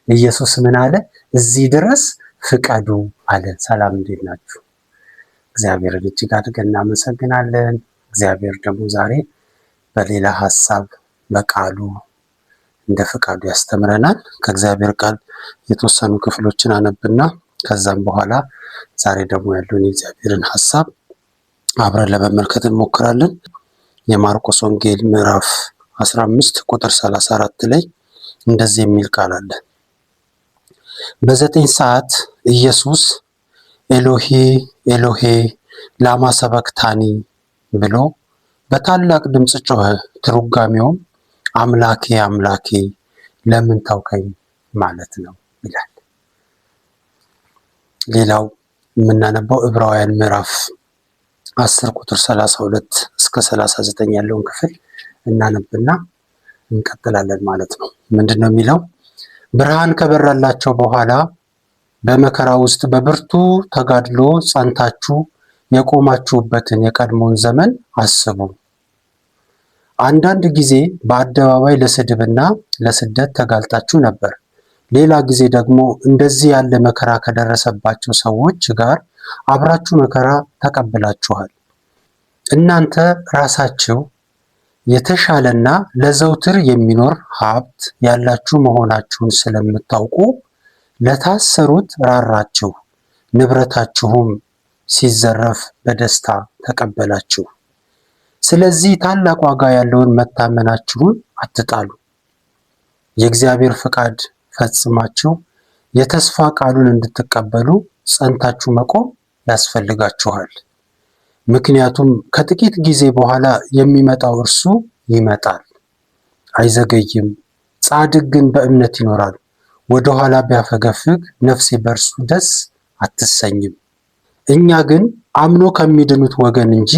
ኢየሱስ ምን አለ? እዚህ ድረስ ፍቀዱ አለ። ሰላም እንዴት ናችሁ? እግዚአብሔርን እጅግ አድርገን እናመሰግናለን። እግዚአብሔር ደግሞ ዛሬ በሌላ ሐሳብ በቃሉ እንደ ፍቃዱ ያስተምረናል። ከእግዚአብሔር ቃል የተወሰኑ ክፍሎችን አነብና ከዛም በኋላ ዛሬ ደግሞ ያለውን የእግዚአብሔርን ሐሳብ አብረን ለመመልከት እንሞክራለን። የማርቆስ ወንጌል ምዕራፍ 15 ቁጥር 34 ላይ እንደዚህ የሚል ቃል አለ። በ9 ሰዓት ኢየሱስ ኤሎሄ ኤሎሄ ላማ ሰበክታኒ ብሎ በታላቅ ድምፅ ጮኸ። ትርጓሜውም አምላኬ አምላኬ ለምን ተውከኝ ማለት ነው ይላል። ሌላው የምናነባው ዕብራውያን ምዕራፍ 10 ቁጥር 32 እስከ 39 ያለውን ክፍል እናነብና እንቀጥላለን ማለት ነው። ምንድነው የሚለው? ብርሃን ከበራላቸው በኋላ በመከራ ውስጥ በብርቱ ተጋድሎ ጸንታችሁ የቆማችሁበትን የቀድሞውን ዘመን አስቡ። አንዳንድ ጊዜ በአደባባይ ለስድብና ለስደት ተጋልጣችሁ ነበር። ሌላ ጊዜ ደግሞ እንደዚህ ያለ መከራ ከደረሰባቸው ሰዎች ጋር አብራችሁ መከራ ተቀብላችኋል። እናንተ ራሳችሁ የተሻለና ለዘውትር የሚኖር ሀብት ያላችሁ መሆናችሁን ስለምታውቁ ለታሰሩት ራራችሁ፣ ንብረታችሁም ሲዘረፍ በደስታ ተቀበላችሁ። ስለዚህ ታላቅ ዋጋ ያለውን መታመናችሁን አትጣሉ። የእግዚአብሔር ፍቃድ ፈጽማችሁ የተስፋ ቃሉን እንድትቀበሉ ጸንታችሁ መቆም ያስፈልጋችኋል። ምክንያቱም ከጥቂት ጊዜ በኋላ የሚመጣው እርሱ ይመጣል፣ አይዘገይም። ጻድቅ ግን በእምነት ይኖራል። ወደ ኋላ ቢያፈገፍግ ነፍሴ በእርሱ ደስ አትሰኝም። እኛ ግን አምኖ ከሚድኑት ወገን እንጂ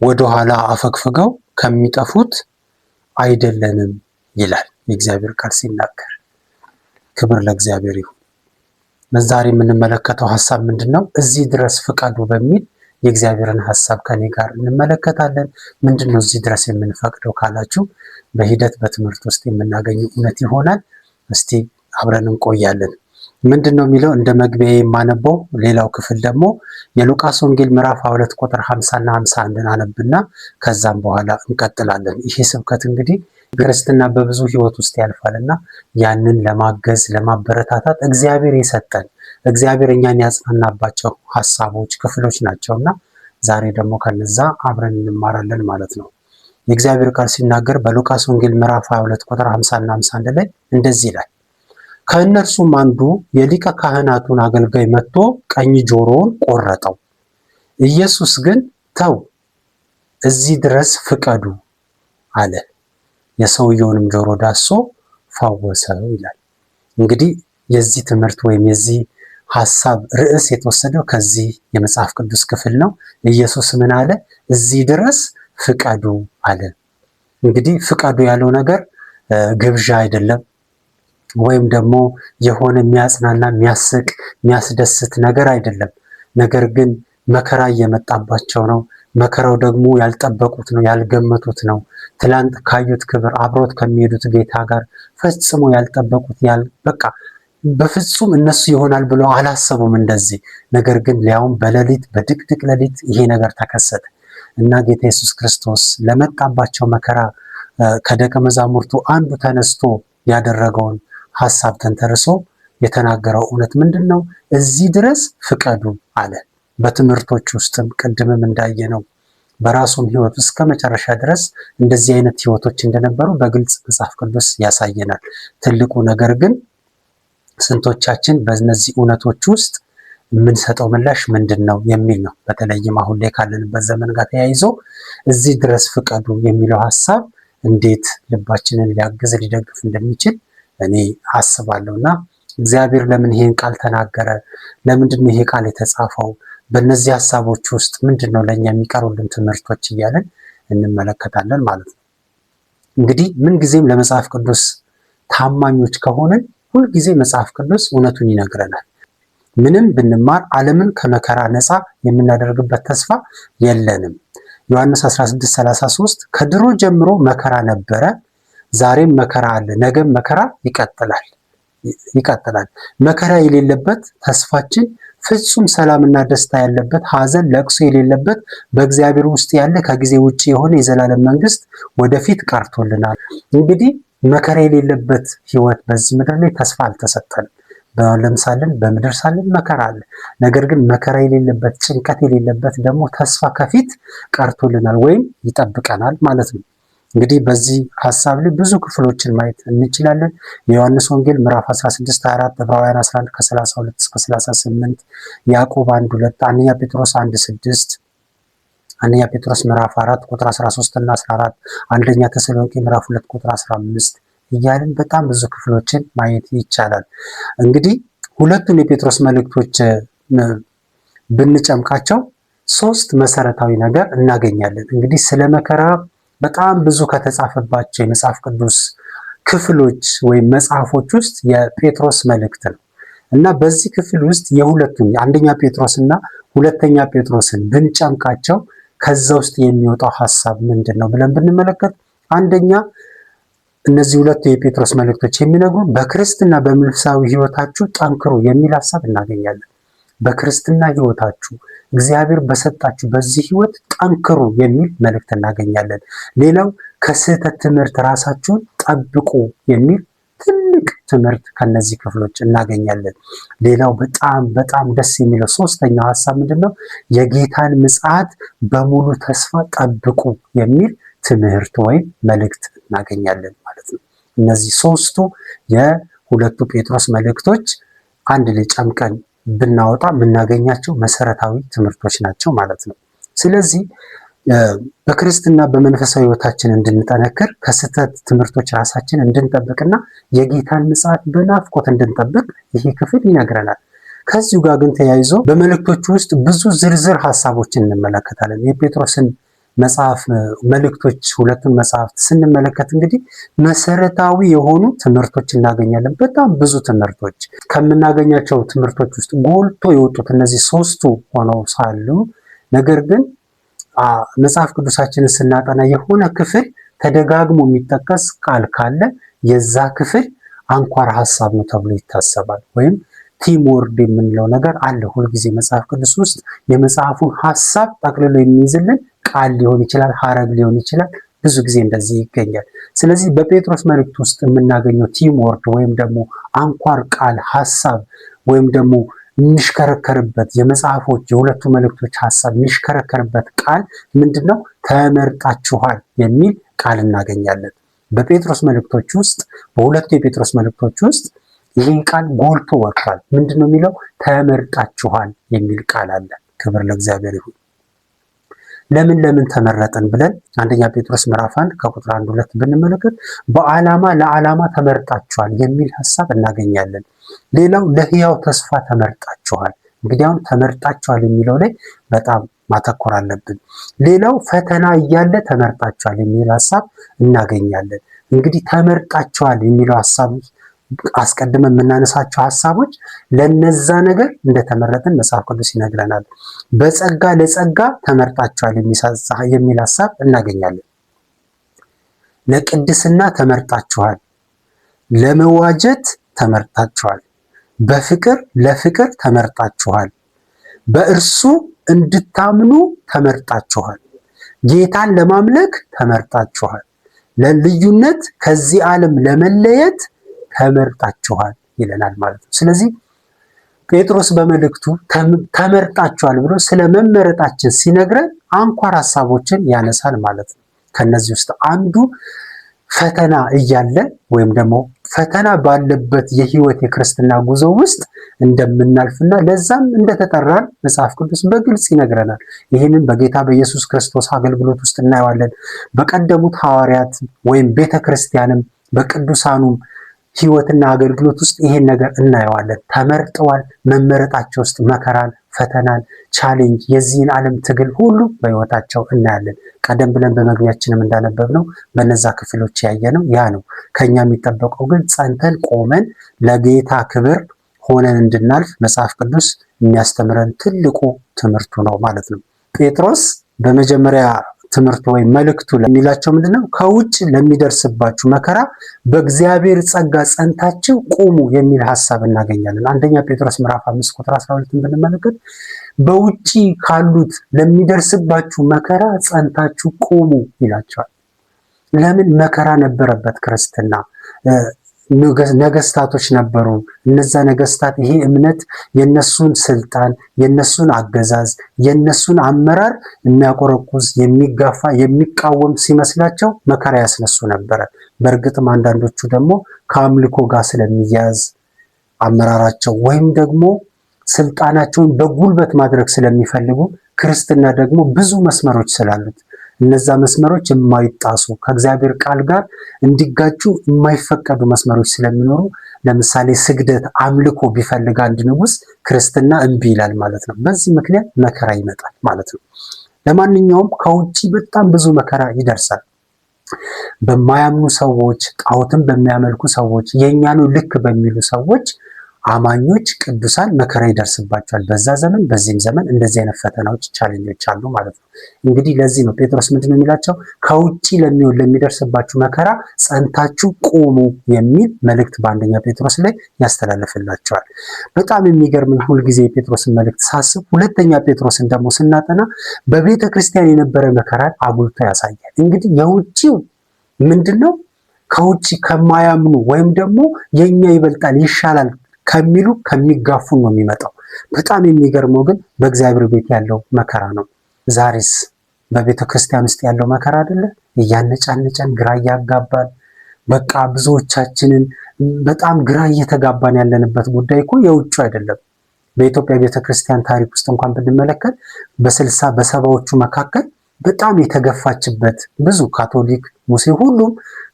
ወደ ኋላ አፈግፍገው ከሚጠፉት አይደለንም ይላል የእግዚአብሔር ቃል ሲናገር። ክብር ለእግዚአብሔር ይሁን። ዛሬ የምንመለከተው ሐሳብ ምንድነው? እዚህ ድረስ ፍቀዱ በሚል የእግዚአብሔርን ሐሳብ ከኔ ጋር እንመለከታለን። ምንድነው እዚህ ድረስ የምንፈቅደው ካላችሁ በሂደት በትምህርት ውስጥ የምናገኘው እውነት ይሆናል። እስቲ አብረን እንቆያለን። ምንድነው የሚለው? እንደ መግቢያ የማነበው ሌላው ክፍል ደግሞ የሉቃስ ወንጌል ምዕራፍ 2 ቁጥር 50 እና 51 አነብና ከዛም በኋላ እንቀጥላለን። ይሄ ስብከት እንግዲህ ክርስትና በብዙ ህይወት ውስጥ ያልፋልና ያንን ለማገዝ ለማበረታታት እግዚአብሔር የሰጠን እግዚአብሔር እኛን ያጽናናባቸው ሐሳቦች ክፍሎች ናቸውና ዛሬ ደግሞ ከነዛ አብረን እንማራለን ማለት ነው። የእግዚአብሔር ቃል ሲናገር በሉቃስ ወንጌል ምዕራፍ 22 ቁጥር 50 እና 51 ላይ እንደዚህ ይላል። ከእነርሱም አንዱ የሊቀ ካህናቱን አገልጋይ መጥቶ ቀኝ ጆሮውን ቆረጠው። ኢየሱስ ግን ተው፣ እዚህ ድረስ ፍቀዱ አለ። የሰውየውንም ጆሮ ዳሶ ፈወሰው ይላል። እንግዲህ የዚህ ትምህርት ወይም የዚህ ሐሳብ ርዕስ የተወሰደው ከዚህ የመጽሐፍ ቅዱስ ክፍል ነው። ኢየሱስ ምን አለ? እዚህ ድረስ ፍቀዱ አለ። እንግዲህ ፍቀዱ ያለው ነገር ግብዣ አይደለም፣ ወይም ደግሞ የሆነ የሚያጽናና የሚያስቅ የሚያስደስት ነገር አይደለም። ነገር ግን መከራ እየመጣባቸው ነው። መከራው ደግሞ ያልጠበቁት ነው፣ ያልገመቱት ነው። ትላንት ካዩት ክብር አብሮት ከሚሄዱት ጌታ ጋር ፈጽሞ ያልጠበቁት በቃ በፍጹም እነሱ ይሆናል ብለው አላሰቡም እንደዚህ። ነገር ግን ሊያውም በሌሊት በድቅድቅ ሌሊት ይሄ ነገር ተከሰተ እና ጌታ ኢየሱስ ክርስቶስ ለመጣባቸው መከራ ከደቀ መዛሙርቱ አንዱ ተነስቶ ያደረገውን ሐሳብ ተንተርሶ የተናገረው እውነት ምንድን ነው? እዚህ ድረስ ፍቀዱ አለ። በትምህርቶች ውስጥም ቅድምም እንዳየነው በራሱም ህይወት እስከ መጨረሻ ድረስ እንደዚህ አይነት ህይወቶች እንደነበሩ በግልጽ መጽሐፍ ቅዱስ ያሳየናል። ትልቁ ነገር ግን ስንቶቻችን በእነዚህ እውነቶች ውስጥ የምንሰጠው ምላሽ ምንድን ነው የሚል ነው። በተለይም አሁን ላይ ካለንበት ዘመን ጋር ተያይዞ እዚህ ድረስ ፍቀዱ የሚለው ሐሳብ እንዴት ልባችንን ሊያግዝ ሊደግፍ እንደሚችል እኔ አስባለሁና እግዚአብሔር ለምን ይሄን ቃል ተናገረ? ለምንድን ነው ይሄ ቃል የተጻፈው? በእነዚህ ሐሳቦች ውስጥ ምንድነው ለኛ የሚቀሩልን ትምህርቶች እያለን እንመለከታለን ማለት ነው። እንግዲህ ምንጊዜም ለመጽሐፍ ቅዱስ ታማኞች ከሆንን ሁልጊዜ መጽሐፍ ቅዱስ እውነቱን ይነግረናል። ምንም ብንማር ዓለምን ከመከራ ነፃ የምናደርግበት ተስፋ የለንም። ዮሐንስ 16:33 ከድሮ ጀምሮ መከራ ነበረ፣ ዛሬም መከራ አለ፣ ነገም መከራ ይቀጥላል ይቀጥላል። መከራ የሌለበት ተስፋችን፣ ፍጹም ሰላምና ደስታ ያለበት፣ ሐዘን ለቅሶ የሌለበት በእግዚአብሔር ውስጥ ያለ ከጊዜ ውጭ የሆነ የዘላለም መንግስት ወደፊት ቀርቶልናል። እንግዲህ መከራ የሌለበት ህይወት በዚህ ምድር ላይ ተስፋ አልተሰጠንም። በዓለም ሳለን በምድር ሳለን መከራ አለ። ነገር ግን መከራ የሌለበት ጭንቀት የሌለበት ደግሞ ተስፋ ከፊት ቀርቶልናል ወይም ይጠብቀናል ማለት ነው። እንግዲህ በዚህ ሐሳብ ላይ ብዙ ክፍሎችን ማየት እንችላለን። የዮሐንስ ወንጌል ምዕራፍ 16:24፣ ዕብራውያን 11 ከ32 እስከ 38፣ ያዕቆብ 1:2፣ አንደኛ ጴጥሮስ 1:6፣ አንደኛ ጴጥሮስ ምዕራፍ 4 ቁጥር 13 እና 14፣ አንደኛ ተሰሎንቄ ምዕራፍ 2 ቁጥር 15 እያልን በጣም ብዙ ክፍሎችን ማየት ይቻላል። እንግዲህ ሁለቱን የጴጥሮስ መልእክቶች ብንጨምቃቸው ሶስት መሰረታዊ ነገር እናገኛለን። እንግዲህ ስለ መከራ በጣም ብዙ ከተጻፈባቸው የመጽሐፍ ቅዱስ ክፍሎች ወይም መጽሐፎች ውስጥ የጴጥሮስ መልእክት ነው እና በዚህ ክፍል ውስጥ የሁለቱን አንደኛ ጴጥሮስ እና ሁለተኛ ጴጥሮስን ብንጨምቃቸው ከዛ ውስጥ የሚወጣው ሐሳብ ምንድን ነው ብለን ብንመለከት፣ አንደኛ እነዚህ ሁለቱ የጴጥሮስ መልእክቶች የሚነግሩ በክርስትና በመንፈሳዊ ሕይወታችሁ ጠንክሩ የሚል ሐሳብ እናገኛለን። በክርስትና ሕይወታችሁ እግዚአብሔር በሰጣችሁ በዚህ ሕይወት ጠንክሩ የሚል መልእክት እናገኛለን። ሌላው ከስህተት ትምህርት ራሳችሁን ጠብቁ የሚል ትልቅ ትምህርት ከነዚህ ክፍሎች እናገኛለን። ሌላው በጣም ደስ የሚለው ሶስተኛው ሐሳብ ምንድነው? የጌታን ምጽአት በሙሉ ተስፋ ጠብቁ የሚል ትምህርት ወይም መልእክት እናገኛለን ማለት ነው። እነዚህ ሶስቱ የሁለቱ ጴጥሮስ መልእክቶች አንድ ላይ ጨምቀን ብናወጣ የምናገኛቸው መሰረታዊ ትምህርቶች ናቸው ማለት ነው። ስለዚህ በክርስትና በመንፈሳዊ ሕይወታችን እንድንጠነክር ከስህተት ትምህርቶች ራሳችን እንድንጠብቅና የጌታን ምጽአት በናፍቆት እንድንጠብቅ ይሄ ክፍል ይነግረናል። ከዚሁ ጋር ግን ተያይዞ በመልእክቶቹ ውስጥ ብዙ ዝርዝር ሀሳቦችን እንመለከታለን። የጴጥሮስን መጽሐፍ መልእክቶች ሁለቱን መጽሐፍት ስንመለከት እንግዲህ መሰረታዊ የሆኑ ትምህርቶች እናገኛለን። በጣም ብዙ ትምህርቶች ከምናገኛቸው ትምህርቶች ውስጥ ጎልቶ የወጡት እነዚህ ሶስቱ ሆነው ሳሉ ነገር ግን መጽሐፍ ቅዱሳችንን ስናጠና የሆነ ክፍል ተደጋግሞ የሚጠቀስ ቃል ካለ የዛ ክፍል አንኳር ሐሳብ ነው ተብሎ ይታሰባል። ወይም ቲም ወርድ የምንለው ነገር አለ። ሁልጊዜ መጽሐፍ ቅዱስ ውስጥ የመጽሐፉን ሐሳብ ጠቅልሎ የሚይዝልን ቃል ሊሆን ይችላል፣ ሐረግ ሊሆን ይችላል። ብዙ ጊዜ እንደዚህ ይገኛል። ስለዚህ በጴጥሮስ መልእክት ውስጥ የምናገኘው ቲም ወርድ ወይም ደግሞ አንኳር ቃል ሐሳብ ወይም ደግሞ የሚሽከረከርበት የመጽሐፎች የሁለቱ መልእክቶች ሐሳብ የሚሽከረከርበት ቃል ምንድነው? ተመርጣችኋል የሚል ቃል እናገኛለን። በጴጥሮስ መልእክቶች ውስጥ በሁለቱ የጴጥሮስ መልእክቶች ውስጥ ይህ ቃል ጎልቶ ወጥቷል። ምንድነው የሚለው? ተመርጣችኋል የሚል ቃል አለ። ክብር ለእግዚአብሔር ይሁን። ለምን ተመረጥን ብለን አንደኛ ጴጥሮስ ምዕራፍ 1 ከቁጥር 1-2 ብንመለከት በዓላማ ለዓላማ ተመርጣችኋል የሚል ሐሳብ እናገኛለን። ሌላው ለሕያው ተስፋ ተመርጣችኋል። እንግዲህ አሁን ተመርጣችኋል የሚለው ላይ በጣም ማተኮር አለብን። ሌላው ፈተና እያለ ተመርጣችኋል የሚል ሐሳብ እናገኛለን። እንግዲህ ተመርጣችኋል የሚለው ሐሳብ አስቀድመን የምናነሳቸው ሐሳቦች ለነዛ ነገር እንደተመረጥን መጽሐፍ ቅዱስ ይነግረናል። በጸጋ ለጸጋ ተመርጣችኋል የሚል ሐሳብ እናገኛለን። ለቅድስና ተመርጣችኋል፣ ለመዋጀት ተመርጣችኋል፣ በፍቅር ለፍቅር ተመርጣችኋል፣ በእርሱ እንድታምኑ ተመርጣችኋል፣ ጌታን ለማምለክ ተመርጣችኋል፣ ለልዩነት ከዚህ ዓለም ለመለየት ተመርጣችኋል ይለናል ማለት ነው። ስለዚህ ጴጥሮስ በመልእክቱ ተመርጣችኋል ብሎ ስለ መመረጣችን ሲነግረን አንኳር ሐሳቦችን ያነሳል ማለት ነው። ከነዚህ ውስጥ አንዱ ፈተና እያለ ወይም ደግሞ ፈተና ባለበት የህይወት የክርስትና ጉዞ ውስጥ እንደምናልፍና ለዛም እንደተጠራን መጽሐፍ ቅዱስ በግልጽ ይነግረናል። ይህንን በጌታ በኢየሱስ ክርስቶስ አገልግሎት ውስጥ እናየዋለን። በቀደሙት ሐዋርያት ወይም ቤተክርስቲያንም በቅዱሳኑም ህይወትና አገልግሎት ውስጥ ይሄን ነገር እናየዋለን። ተመርጠዋል። መመረጣቸው ውስጥ መከራን፣ ፈተናን፣ ቻሌንጅ፣ የዚህን ዓለም ትግል ሁሉ በህይወታቸው እናያለን። ቀደም ብለን በመግቢያችንም እንዳነበብነው በነዛ ክፍሎች ያየነው ያ ነው። ከኛ የሚጠበቀው ግን ጸንተን ቆመን ለጌታ ክብር ሆነን እንድናልፍ መጽሐፍ ቅዱስ የሚያስተምረን ትልቁ ትምህርቱ ነው ማለት ነው። ጴጥሮስ በመጀመሪያ ትምህርቱ ወይም መልእክቱ ለሚላቸው ምንድነው? ከውጭ ለሚደርስባችሁ መከራ በእግዚአብሔር ጸጋ ጸንታችሁ ቁሙ የሚል ሐሳብ እናገኛለን። አንደኛ ጴጥሮስ ምዕራፍ 5 ቁጥር 12 ብንመለከት በውጭ ካሉት ለሚደርስባችሁ መከራ ጸንታችሁ ቁሙ ይላቸዋል። ለምን? መከራ ነበረበት ክርስትና። ነገስታቶች ነበሩ። እነዛ ነገስታት ይሄ እምነት የነሱን ስልጣን፣ የነሱን አገዛዝ፣ የነሱን አመራር የሚያቆረቁዝ የሚጋፋ የሚቃወም ሲመስላቸው መከራ ያስነሱ ነበረ። በእርግጥም አንዳንዶቹ ደግሞ ከአምልኮ ጋር ስለሚያያዝ አመራራቸው ወይም ደግሞ ስልጣናቸውን በጉልበት ማድረግ ስለሚፈልጉ ክርስትና ደግሞ ብዙ መስመሮች ስላሉት እነዛ መስመሮች የማይጣሱ ከእግዚአብሔር ቃል ጋር እንዲጋጩ የማይፈቀዱ መስመሮች ስለሚኖሩ ለምሳሌ ስግደት፣ አምልኮ ቢፈልግ አንድ ንጉስ ክርስትና እምቢ ይላል ማለት ነው። በዚህ ምክንያት መከራ ይመጣል ማለት ነው። ለማንኛውም ከውጭ በጣም ብዙ መከራ ይደርሳል። በማያምኑ ሰዎች፣ ጣዖትን በሚያመልኩ ሰዎች፣ የእኛኑ ልክ በሚሉ ሰዎች አማኞች ቅዱሳን መከራ ይደርስባቸዋል። በዛ ዘመን በዚህም ዘመን እንደዚህ አይነት ፈተናዎች ቻሌንጆች አሉ ማለት ነው። እንግዲህ ለዚህ ነው ጴጥሮስ ምንድነው የሚላቸው? ከውጭ ለሚደርስባችሁ መከራ ጸንታችሁ ቁሙ የሚል መልእክት በአንደኛ ጴጥሮስ ላይ ያስተላልፍላቸዋል። በጣም የሚገርመኝ ሁልጊዜ የጴጥሮስን መልእክት ሳስብ ሁለተኛ ጴጥሮስን ደግሞ ስናጠና በቤተ ክርስቲያን የነበረ መከራን አጉልቶ ያሳያል። እንግዲህ የውጭው ምንድነው? ከውጭ ከማያምኑ ወይም ደግሞ የኛ ይበልጣል ይሻላል ከሚሉ ከሚጋፉ ነው የሚመጣው። በጣም የሚገርመው ግን በእግዚአብሔር ቤት ያለው መከራ ነው። ዛሬስ በቤተ ክርስቲያን ውስጥ ያለው መከራ አይደለ? እያነጫነጨን ግራ እያጋባን በቃ ብዙዎቻችንን በጣም ግራ እየተጋባን ያለንበት ጉዳይ እኮ የውጭ አይደለም። በኢትዮጵያ ቤተ ክርስቲያን ታሪክ ውስጥ እንኳን ብንመለከት በ60 በ70ዎቹ መካከል በጣም የተገፋችበት ብዙ ካቶሊክ፣ ሙስሊም ሁሉም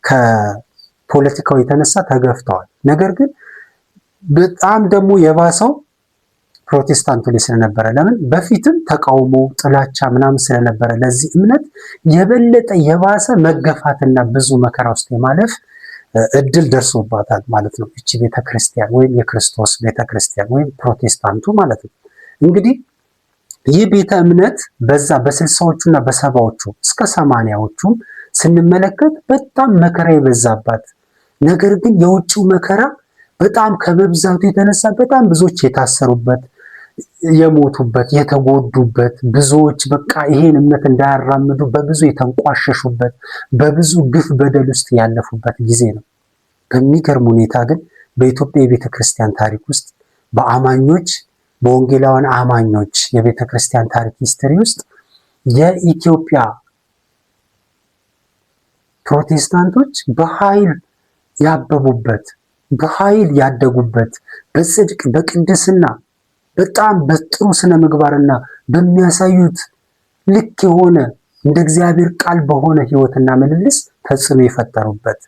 ከፖለቲካው የተነሳ ተገፍተዋል። ነገር ግን በጣም ደግሞ የባሰው ፕሮቴስታንቱ ላይ ስለነበረ ለምን በፊትም ተቃውሞ፣ ጥላቻ ምናምን ስለነበረ ለዚህ እምነት የበለጠ የባሰ መገፋትና ብዙ መከራ ውስጥ የማለፍ እድል ደርሶባታል ማለት ነው። እቺ ቤተክርስቲያን ወይም የክርስቶስ ቤተክርስቲያን ወይም ፕሮቴስታንቱ ማለት ነው። እንግዲህ ይህ ቤተ እምነት በዛ በ60ዎቹና በ70ዎቹ እስከ 80ዎቹ ስንመለከት በጣም መከራ የበዛባት ነገር ግን የውጭው መከራ በጣም ከመብዛቱ የተነሳ በጣም ብዙዎች የታሰሩበት፣ የሞቱበት፣ የተጎዱበት፣ ብዙዎች በቃ ይሄን እምነት እንዳያራምዱ በብዙ የተንቋሸሹበት፣ በብዙ ግፍ በደል ውስጥ ያለፉበት ጊዜ ነው። በሚገርም ሁኔታ ግን በኢትዮጵያ የቤተ ክርስቲያን ታሪክ ውስጥ በአማኞች በወንጌላውያን አማኞች የቤተ ክርስቲያን ታሪክ ሂስትሪ ውስጥ የኢትዮጵያ ፕሮቴስታንቶች በኃይል ያበቡበት፣ በኃይል ያደጉበት፣ በጽድቅ በቅድስና በጣም በጥሩ ስነ ምግባርና በሚያሳዩት ልክ የሆነ እንደ እግዚአብሔር ቃል በሆነ ህይወትና ምልልስ ተጽዕኖ የፈጠሩበት፣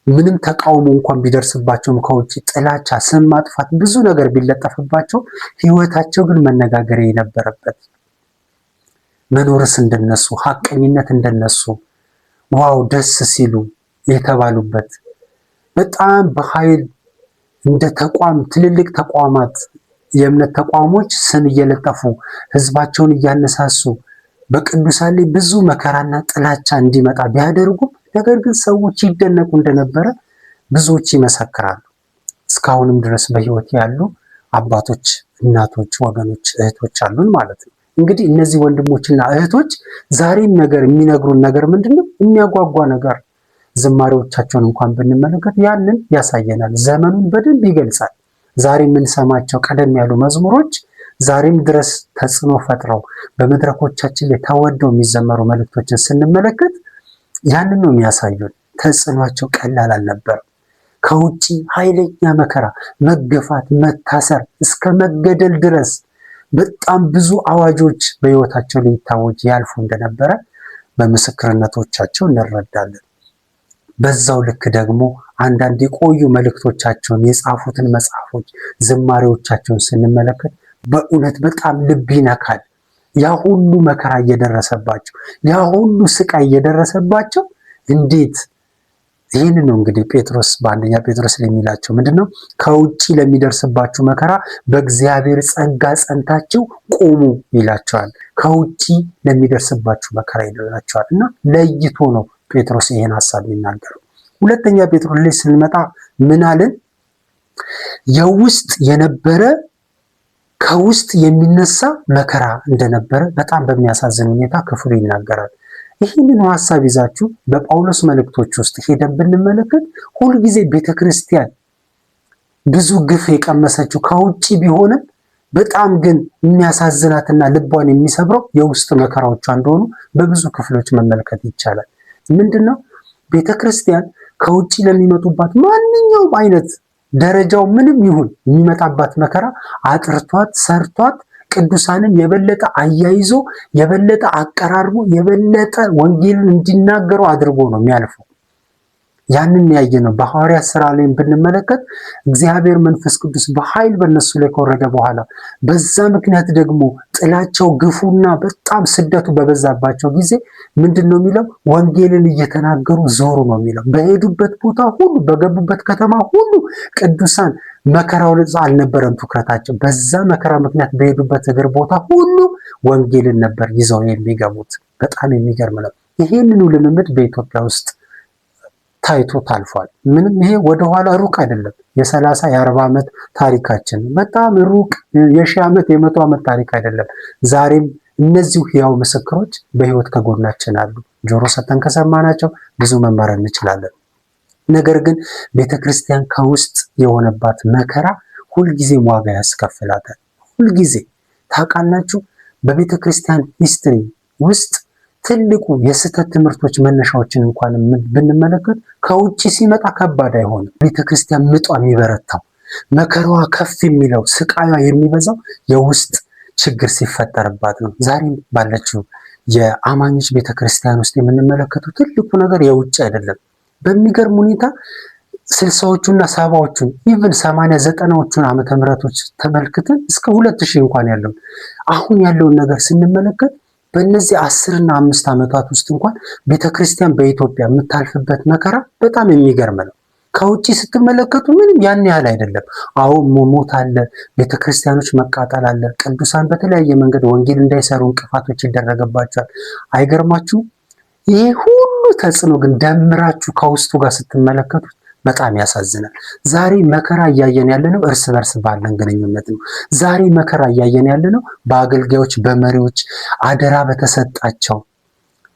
ምንም ተቃውሞ እንኳን ቢደርስባቸውም ከውጭ ጥላቻ፣ ስም ማጥፋት፣ ብዙ ነገር ቢለጠፍባቸው ህይወታቸው ግን መነጋገሪያ የነበረበት፣ መኖርስ እንደነሱ፣ ሐቀኝነት እንደነሱ፣ ዋው ደስ ሲሉ የተባሉበት፣ በጣም በኃይል እንደ ተቋም ትልልቅ ተቋማት የእምነት ተቋሞች ስም እየለጠፉ ህዝባቸውን እያነሳሱ በቅዱሳን ላይ ብዙ መከራና ጥላቻ እንዲመጣ ቢያደርጉም ነገር ግን ሰዎች ይደነቁ እንደነበረ ብዙዎች ይመሰክራሉ። እስካሁንም ድረስ በህይወት ያሉ አባቶች፣ እናቶች፣ ወገኖች፣ እህቶች አሉን ማለት ነው። እንግዲህ እነዚህ ወንድሞችና እህቶች ዛሬም ነገር የሚነግሩን ነገር ምንድነው? የሚያጓጓ ነገር። ዝማሬዎቻቸውን እንኳን ብንመለከት ያንን ያሳየናል። ዘመኑን በደንብ ይገልጻል። ዛሬ የምንሰማቸው ቀደም ያሉ መዝሙሮች ዛሬም ድረስ ተጽዕኖ ፈጥረው በመድረኮቻችን ላይ ተወደው የሚዘመሩ መልእክቶችን ስንመለከት ያንን ነው የሚያሳዩን። ተጽዕኗቸው ቀላል አልነበረም። ከውጭ ኃይለኛ መከራ፣ መገፋት፣ መታሰር እስከ መገደል ድረስ በጣም ብዙ አዋጆች በህይወታቸው ላይ ይታወጅ ያልፉ እንደነበረ በምስክርነቶቻቸው እንረዳለን። በዛው ልክ ደግሞ አንዳንድ የቆዩ መልእክቶቻቸውን የጻፉትን መጽሐፎች፣ ዝማሬዎቻቸውን ስንመለከት በእውነት በጣም ልብ ይነካል። ያ ሁሉ መከራ እየደረሰባቸው፣ ያ ሁሉ ስቃይ እየደረሰባቸው እንዴት ይህን ነው እንግዲህ ጴጥሮስ በአንደኛ ጴጥሮስ ላይ የሚላቸው ምንድነው? ከውጭ ለሚደርስባችሁ መከራ በእግዚአብሔር ጸጋ ጸንታችሁ ቁሙ ይላቸዋል። ከውጭ ለሚደርስባችሁ መከራ ይላቸዋል እና ለይቶ ነው ጴጥሮስ ይሄን ሐሳብ የሚናገረው። ሁለተኛ ጴጥሮስ ላይ ስንመጣ ምን አለን? የውስጥ የነበረ ከውስጥ የሚነሳ መከራ እንደነበረ በጣም በሚያሳዝን ሁኔታ ክፍሉ ይናገራል። ይህንን ሐሳብ ይዛችሁ በጳውሎስ መልእክቶች ውስጥ ሄደን ብንመለከት ሁልጊዜ ቤተክርስቲያን ብዙ ግፍ የቀመሰችው ከውጭ ቢሆንም በጣም ግን የሚያሳዝናትና ልቧን የሚሰብረው የውስጥ መከራዎቿ እንደሆኑ በብዙ ክፍሎች መመልከት ይቻላል። ምንድነው? ቤተክርስቲያን ከውጭ ለሚመጡባት ማንኛውም አይነት ደረጃው ምንም ይሁን የሚመጣባት መከራ አጥርቷት ሰርቷት ቅዱሳንን የበለጠ አያይዞ የበለጠ አቀራርቦ የበለጠ ወንጌልን እንዲናገሩ አድርጎ ነው የሚያልፈው። ያንን ያየ ነው በሐዋርያት ሥራ ላይ ብንመለከት እግዚአብሔር መንፈስ ቅዱስ በኃይል በእነሱ ላይ ከወረደ በኋላ በዛ ምክንያት ደግሞ ጥላቸው ግፉና በጣም ስደቱ በበዛባቸው ጊዜ ምንድነው የሚለው? ወንጌልን እየተናገሩ ዞሩ ነው የሚለው። በሄዱበት ቦታ ሁሉ በገቡበት ከተማ ሁሉ ቅዱሳን መከራው አልነበረም ትኩረታቸው። በዛ መከራ ምክንያት በሄዱበት እግር ቦታ ሁሉ ወንጌልን ነበር ይዘው የሚገቡት። በጣም የሚገርም ነው። ይሄንኑ ልምምድ በኢትዮጵያ ውስጥ ታይቶ ታልፏል። ምንም ይሄ ወደኋላ ሩቅ አይደለም። የ30 የ40 ዓመት ታሪካችን በጣም ሩቅ የ1000 ዓመት የ100 ዓመት ታሪክ አይደለም። ዛሬም እነዚሁ ሕያው ምስክሮች በህይወት ከጎናችን አሉ። ጆሮ ሰጥተን ከሰማናቸው ብዙ መማር እንችላለን። ነገር ግን ቤተክርስቲያን ከውስጥ የሆነባት መከራ ሁልጊዜም ዋጋ ያስከፍላታል። ሁልጊዜ ታውቃላችሁ፣ በቤተክርስቲያን ሂስትሪ ውስጥ ትልቁ የስህተት ትምህርቶች መነሻዎችን እንኳን ብንመለከት ከውጭ ሲመጣ ከባድ አይሆንም። ቤተክርስቲያን ምጧ የሚበረታው መከራዋ ከፍ የሚለው ስቃዩ የሚበዛው የውስጥ ችግር ሲፈጠርባት ነው። ዛሬም ባለችው የአማኞች ቤተክርስቲያን ውስጥ የምንመለከተው ትልቁ ነገር የውጭ አይደለም። በሚገርም ሁኔታ 60ዎቹና 70ዎቹን ኢቭን 80 90ዎቹን ዓመተ ምህረቶች ተመልክተን እስከ 2000 እንኳን ያለው አሁን ያለውን ነገር ስንመለከት በእነዚህ 10 እና 5 ዓመታት ውስጥ እንኳን ቤተክርስቲያን በኢትዮጵያ የምታልፍበት መከራ በጣም የሚገርም ነው። ከውጭ ስትመለከቱ ምንም ያን ያህል አይደለም። አዎ ሞት አለ፣ ቤተክርስቲያኖች መቃጠል አለ፣ ቅዱሳን በተለያየ መንገድ ወንጌል እንዳይሰሩ እንቅፋቶች ይደረገባቸዋል። አይገርማችሁ? ይሄ ሁሉ ተጽዕኖ ግን ደምራችሁ ከውስጡ ጋር ስትመለከቱት በጣም ያሳዝናል። ዛሬ መከራ እያየን ያለነው እርስ በርስ ባለን ግንኙነት ነው። ዛሬ መከራ እያየን ያለነው በአገልጋዮች በመሪዎች አደራ በተሰጣቸው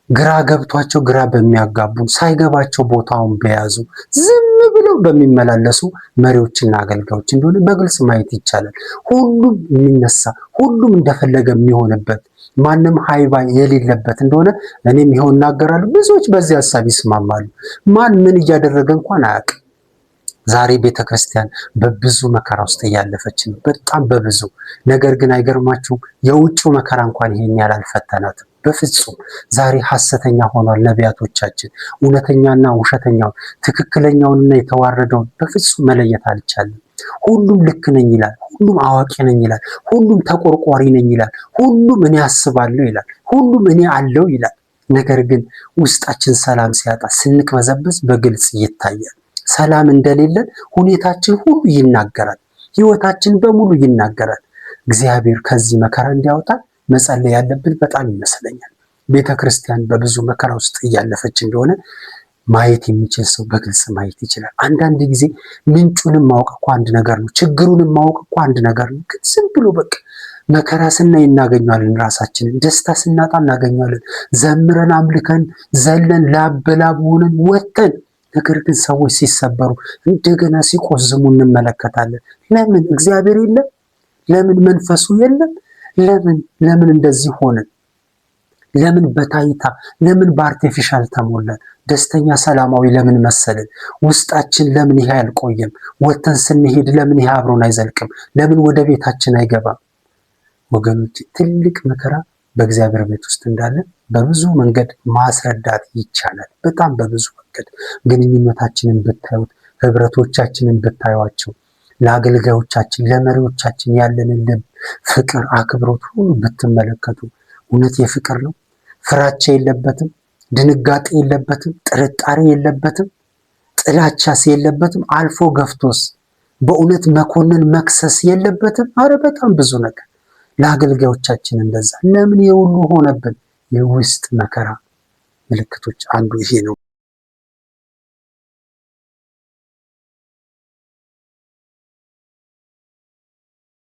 ግራ ገብቷቸው ግራ በሚያጋቡ ሳይገባቸው ቦታውን በያዙ ዝም ብለው በሚመላለሱ መሪዎችና አገልጋዮች እንደሆነ በግልጽ ማየት ይቻላል። ሁሉም የሚነሳ ሁሉም እንደፈለገ የሚሆንበት ማንም ሃይባ የሌለበት እንደሆነ እኔም ይሄው እናገራለሁ። ብዙዎች በዚህ ሐሳብ ይስማማሉ። ማን ምን እያደረገ እንኳን አያውቅም። ዛሬ ቤተክርስቲያን በብዙ መከራ ውስጥ እያለፈች ነው፣ በጣም በብዙ። ነገር ግን አይገርማችሁም? የውጭው መከራ እንኳን ይሄን ያህል አልፈተናትም በፍጹም። ዛሬ ሐሰተኛ ሆኗል ነቢያቶቻችን። እውነተኛና ውሸተኛውን፣ ትክክለኛውንና የተዋረደውን በፍጹም መለየት አልቻለም። ሁሉም ልክ ነኝ ይላል፣ ሁሉም አዋቂ ነኝ ይላል፣ ሁሉም ተቆርቋሪ ነኝ ይላል፣ ሁሉም እኔ አስባለሁ ይላል፣ ሁሉም እኔ አለው ይላል። ነገር ግን ውስጣችን ሰላም ሲያጣ ስንቅበዘበዝ በግልጽ ይታያል። ሰላም እንደሌለን ሁኔታችን ሁሉ ይናገራል፣ ህይወታችን በሙሉ ይናገራል። እግዚአብሔር ከዚህ መከራ እንዲያወጣን መጸለይ ያለብን በጣም ይመስለኛል። ቤተክርስቲያን በብዙ መከራ ውስጥ እያለፈች እንደሆነ ማየት የሚችል ሰው በግልጽ ማየት ይችላል። አንዳንድ ጊዜ ምንጩንም ማወቅ እኮ አንድ ነገር ነው፣ ችግሩንም ማወቅ እኮ አንድ ነገር ነው። ግን ዝም ብሎ በቃ መከራ ስናይ እናገኘዋለን፣ ራሳችንን ደስታ ስናጣ እናገኘዋለን፣ ዘምረን አምልከን ዘለን ላበላብ ሆነን ወጥተን፣ ነገር ግን ሰዎች ሲሰበሩ እንደገና ሲቆዝሙ እንመለከታለን። ለምን እግዚአብሔር የለም? ለምን መንፈሱ የለም? ለምን እንደዚህ ሆነን? ለምን በታይታ ለምን በአርቲፊሻል ተሞላን? ደስተኛ ሰላማዊ ለምን መሰልን? ውስጣችን ለምን ይሄ አልቆየም? ወጥተን ስንሄድ ለምን ይሄ አብሮን አይዘልቅም? ለምን ወደ ቤታችን አይገባም? ወገኖች፣ ትልቅ መከራ በእግዚአብሔር ቤት ውስጥ እንዳለ በብዙ መንገድ ማስረዳት ይቻላል። በጣም በብዙ መንገድ ግንኙነታችንን ብታዩት፣ ህብረቶቻችንን ብታዩቸው፣ ለአገልጋዮቻችን ለመሪዎቻችን ያለንን ልብ፣ ፍቅር፣ አክብሮት ሁሉ ብትመለከቱ እውነት የፍቅር ነው። ፍራቻ የለበትም፣ ድንጋጤ የለበትም፣ ጥርጣሬ የለበትም። ጥላቻስ የለበትም? አልፎ ገፍቶስ በእውነት መኮንን መክሰስ የለበትም? አረ በጣም ብዙ ነገር ለአገልጋዮቻችን እንደዛ። ለምን የሁሉ ሆነብን? የውስጥ መከራ ምልክቶች አንዱ ይሄ ነው።